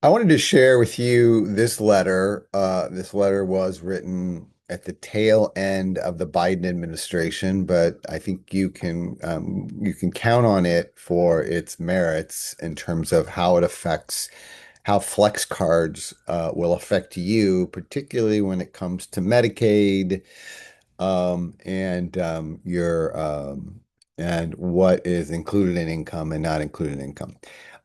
I wanted to share with you this letter. This letter was written at the tail end of the Biden administration, but I think you can count on it for its merits in terms of how it affects how flex cards will affect you, particularly when it comes to Medicaid, and your and what is included in income and not included in income.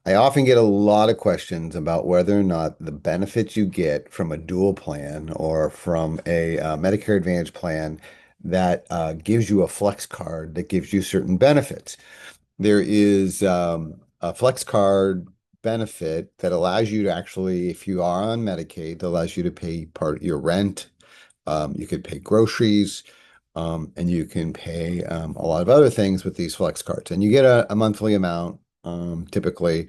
I often get a lot of questions about whether or not the benefits you get from a dual plan or from a Medicare Advantage plan that gives you a flex card that gives you certain benefits. There is a flex card benefit that allows you to actually, if you are on Medicaid, that allows you to pay part of your rent. You could pay groceries, and you can pay a lot of other things with these flex cards. And you get a monthly amount, typically,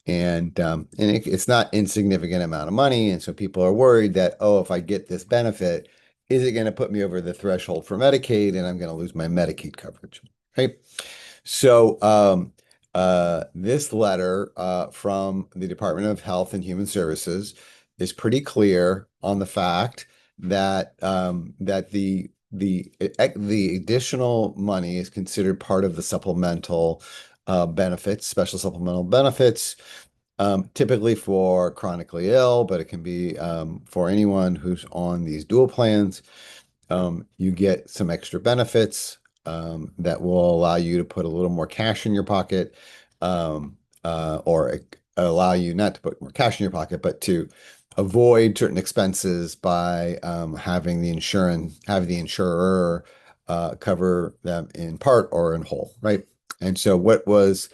and it's not insignificant amount of money. And so people are worried that, oh, if I get this benefit, is it going to put me over the threshold for Medicaid and I'm going to lose my Medicaid coverage? Right. So, this letter from the Department of Health and Human Services is pretty clear on the fact that the additional money is considered part of the supplemental benefits, special supplemental benefits, typically for chronically ill, but it can be for anyone who's on these dual plans. You get some extra benefits that will allow you to put a little more cash in your pocket, or allow you not to put more cash in your pocket, but to avoid certain expenses by have the insurer cover them in part or in whole, right? And so what was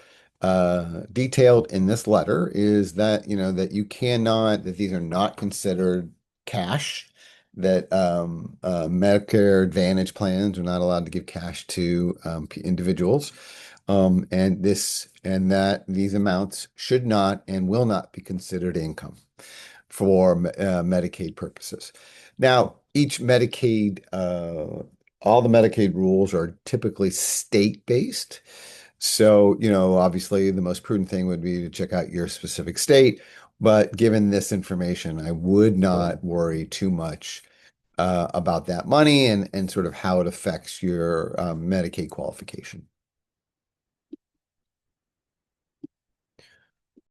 detailed in this letter is that, that that these are not considered cash, that Medicare Advantage plans are not allowed to give cash to individuals, and that these amounts should not and will not be considered income for Medicaid purposes. Now, all the Medicaid rules are typically state-based. So, obviously the most prudent thing would be to check out your specific state. But given this information, I would not worry too much about that money and sort of how it affects your Medicaid qualification.